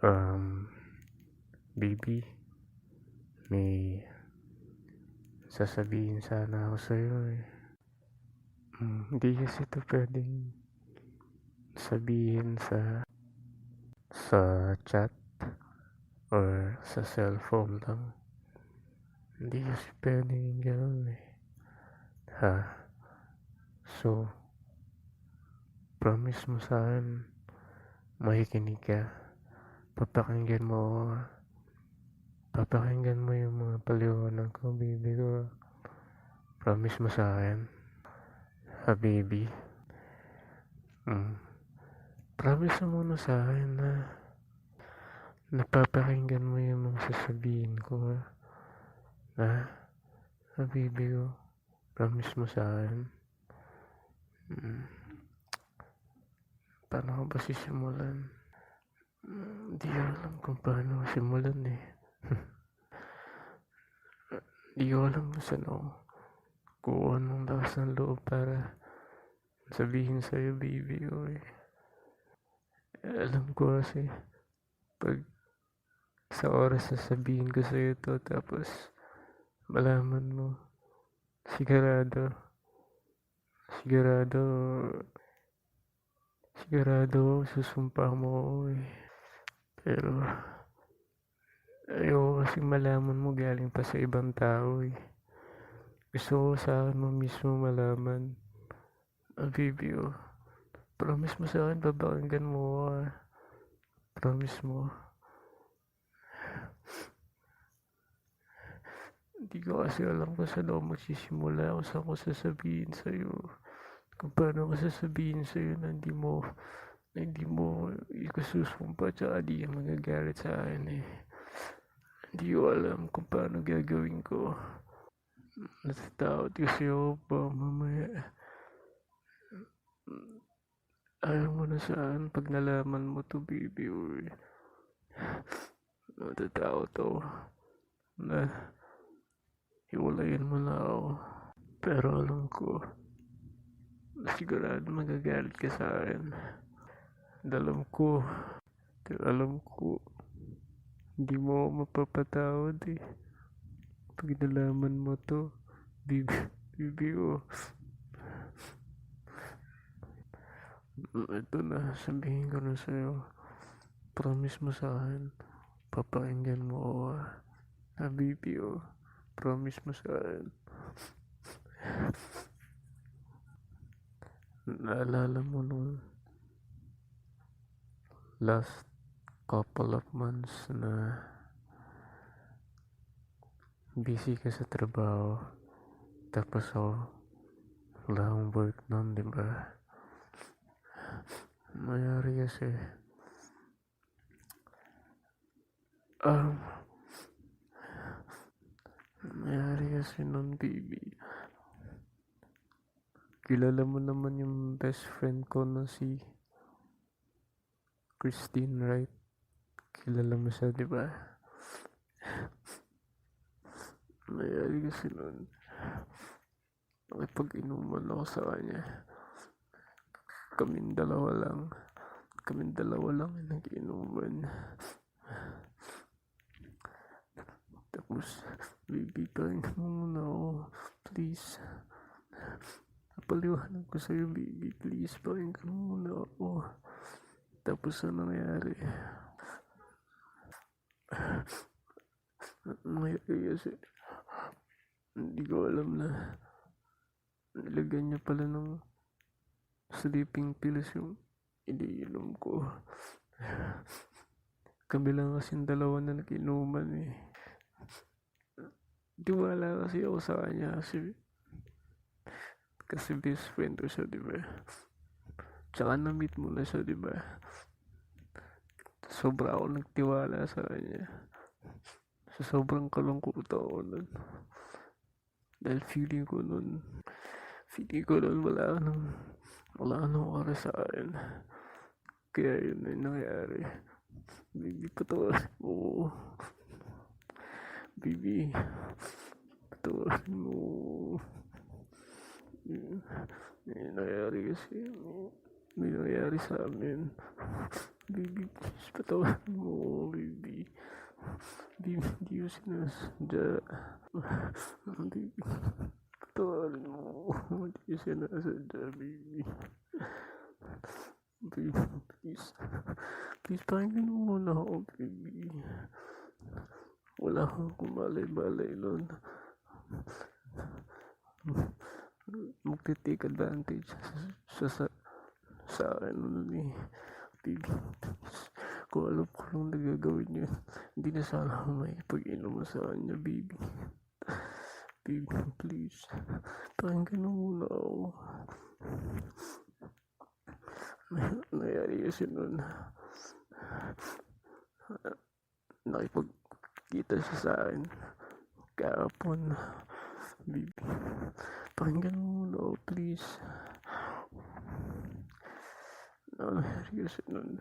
Um, Baby, may sasabihin sana ako sa'yo eh. Hindi kasi ito pwedeng sabihin sa chat or sa cellphone lang. Hindi kasi pwedeng gano'n eh. Ha? So, promise mo sa akin, makikinig ka. Papakinggan mo yung mga paliwanag ko, baby ko. Promise mo sa akin, ha baby? Promise mo muna sa akin na napapakinggan mo yung mga sasabihin ko, ha baby ko? Promise mo sa akin. Paano ko ba sisimulan? Hindi ko alam kung paano simulan eh. Hindi ko alam kung saan ako kuha ng lakas ng loob para sabihin sa'yo, baby ko eh. Alam ko kasi pag sa oras na sabihin ko sa'yo to, tapos malaman mo, sigurado susumpa mo ako eh. Pero ayoko kasi malaman mo galing pa sa ibang tao eh. Gusto ko sa akin mo mismo malaman. Baby ko, promise mo sa akin, babakinggan mo ako ah. Promise mo. Hindi ko kasi alam kung saan ako magsisimula, kung saan ko sasabihin sa'yo. Kung paano ko sasabihin sa'yo na hindi mo ikasusumpa, tsaka di ka magagalit sa akin eh. Hindi ko alam kung paano gagawin ko. Natatakot kasi ako pa mamaya. Ayaw mo na saan pag nalaman mo to, baby. Uy. Natatakot ako na hiwalayin mo na ako. Pero alam ko, sigurado magagalit ka sa akin. Alam ko, hindi mo ako mapapatawad eh. Pag nalaman mo to, baby ko. Ito na, sabihin ko na sa'yo. Promise mo sa akin, papakinggan mo ako baby ko. Promise mo sa akin. Naalala mo nung last couple of months na busy ka sa trabaho, tapos ako wala akong work nun, diba? Mayari kasi nun, baby. Kilala mo naman yung best friend ko na si Christine, right? Kilala mo siya, diba? Mayari kasi nun, nakipag-inuman ako sa kanya. Kaming dalawa lang yung nag-inuman. Tapos, baby, pakinggan mo muna ako, please. Napaliwanag ko sa'yo, baby, please, pakinggan mo muna ako. Tapos, ano nangyari? Kasi, hindi ko alam na nilagyan niya pala ng sleeping pills yung iniinom ko. Kami lang kasing dalawa na nag-inuman eh. Tiwala kasi ako sa kanya kasi best friend ko siya, diba? Tsaka na-meet mo na siya, diba? Sobra ako nagtiwala sa kanya. Sa sobrang kalungkutan ako nun. Dahil feeling ko nun wala nang oras sa akin. Kaya yun na yung nangyari. Baby, patawarin mo. Baby, patawarin mo. May nangyari sa amin. Baby, please, patawarin mo ako, baby. Baby, hindi ko sinasadya. Baby, patawarin mo ako. Hindi ko sinasadya, baby. Baby, please. Please, pakinggan mo muna ako, baby. Wala akong kumalay-balay nun. Magte-take advantage sa akin nun eh. Baby, please. Kung alam ko lang nagagawin yun, hindi na sana ako may pag-inom sa kanya, baby. Baby, please. Pakinggan mo muna ako. Nangyari kasi nun, nakipagkita siya sa akin kahapon. Baby, pakinggan mo muna ako, please. Nangyari kasi nun,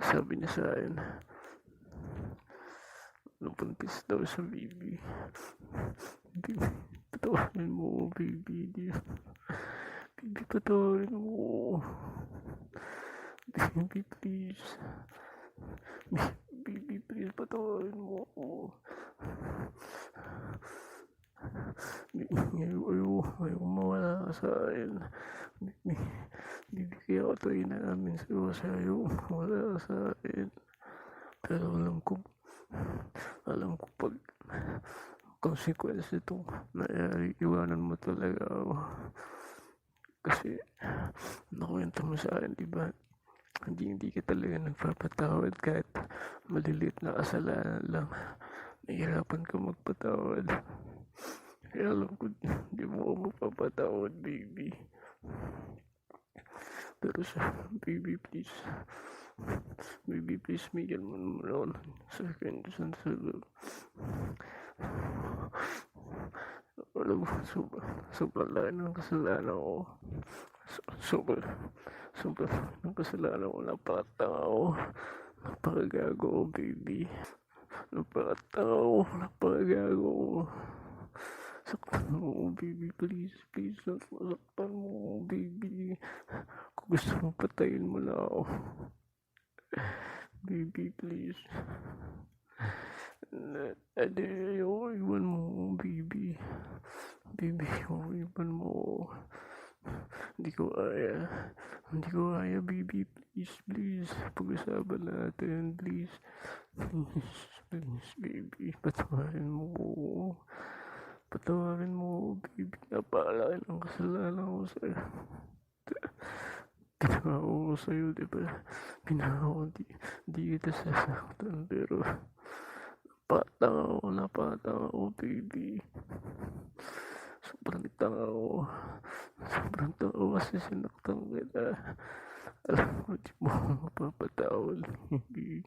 sabi niya sa akin, napuntis daw sa baby. Baby, patawarin mo, baby. Baby, patawarin mo. Baby, please. Baby, please, patawarin mo ako. Ayaw mawala ka sa akin. Baby, kaya ako ito inaamin sa'yo kasi ayaw mawala ka sa akin. Pero alam ko pag consequence itong nangyari, iwanan mo talaga ako. Kasi nakwento mo sa akin, diba? Hindi ka talaga nagpapatawad kahit maliliit na kasalanan lang. Nahihirapan ka magpatawad. Kaya alam ko, hindi mo ako magpapatawad, baby. Pero baby, please. Baby, please, bigyan mo naman ako ng second chance sa loob. Alam mo, sobrang laki ng kasalanan ko. Sobrang ng kasalanan ko. Napakatanga ko. Napakagago ko, baby. Napakatanga ko. Napakagago ko. Saktan mo ko, baby. Please. Saktan mo ko, baby. Kung gusto mo, patayin mo na ako. Baby, please. Ayoko iwan mo, baby. Baby, ayoko iwan mo. Hindi ko kaya, baby. Please. Pag-usapan natin, please. Please, baby. Patawarin mo, baby. Napakalaki ng kasalanan ko sa'yo. Ginawa ko sa'yo, diba? Ginawa ko, di kita sasaktan, pero napakatanga ko, baby. Sobrang tanga ko kasi sinaktan kita. Alam ko, di mo ako mapapatawad, baby.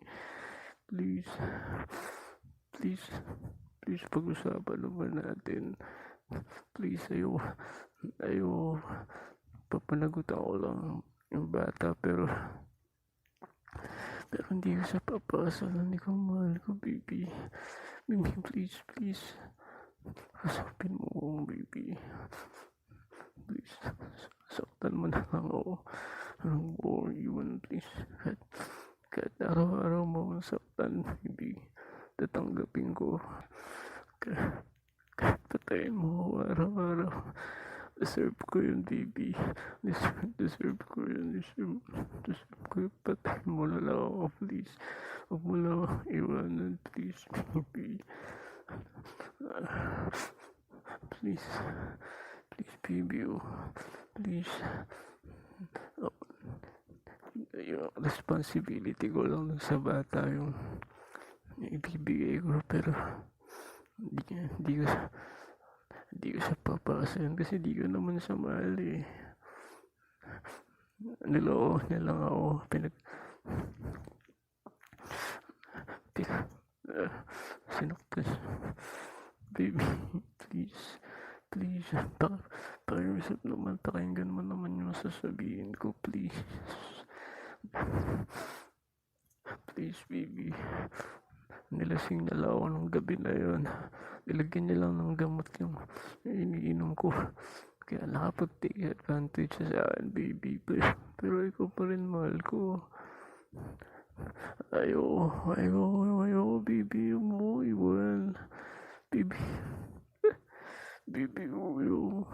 Please, pag-usapan naman natin. Please, ayaw, papanagutan ko lang yung bata, pero hindi ko siya papasal. Hindi ko mahal ko, baby. Baby, please. Kasapin mo ako, baby. Please, saktan mo na lang ako. Anong mo iwan, please. Kahit araw-araw mo akong saktan, baby. Tatanggapin ko. Kahit patayin mo ako araw-araw. Deserve ko yun, baby. Deserve ko yun. Deserve ko yun. Patayin mo na lang ako, please. Huwag mo lang ako iwanan, please, baby. Please, baby. Please. Yung responsibility ko lang sa bata yung ibibigay ko, pero hindi ko siya papasayan kasi di ko naman siya mahal eh. Niloko niya lang ako. Sinaktan siya. Baby, please. Pakiusap naman, pakinggan mo naman yung sasabihin ko, please. Please, baby. Nilasing niya lang ako nung gabi na yun. Nilagyan niya lang ng gamot yung iniinom ko. Kaya nakapag-take advantage siya sa akin, baby. Pero ikaw pa rin, mahal ko. Ayoko, baby. Huwag mo iwan. Baby, baby, ayoko.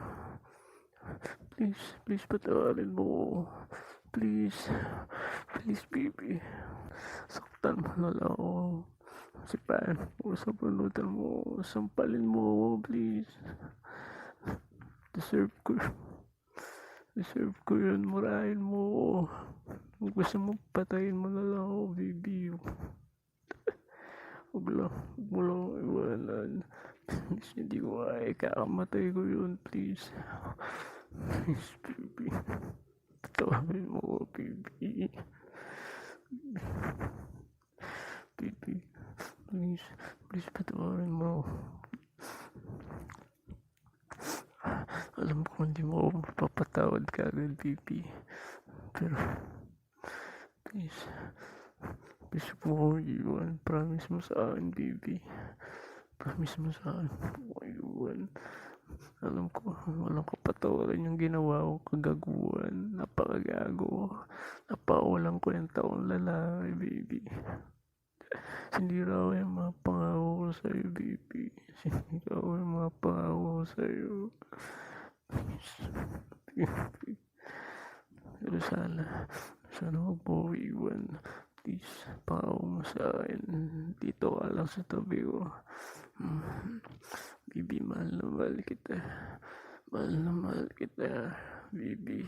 Please, patawarin mo. Please, baby. Saktan mo na lang ako. Sipahan mo sa panutan mo. Sampalin mo ako, please. Deserve ko yun. Murahin mo. Kung gusto mo, patayin mo na lang ako, baby. Huwag mo lang iwanan. Please, hindi ko kaya. Kakamatay ko yun, please. Please, baby. Patawarin mo ako, baby. Baby, please patawarin mo. Alam ko hindi mo ako mapapatawad kagad, baby. Pero, please mo ko iwan. Promise mo sa akin, baby. Promise mo sa akin, mo ko iwan. Alam ko, walang kapatawaran yung ginawa ko, kagaguhan. Napakagago. Napakawalang kwenta kong lalaki, baby. Sinira ko yung mga pangako ko sa'yo, baby. Sinira ko yung mga pangako ko sa'yo. Pero sana huwag mo iwan. Please, pangako mo sa akin. Dito ka lang sa tabi ko. Baby, mahal na mahal kita. Mahal na mahal kita, baby.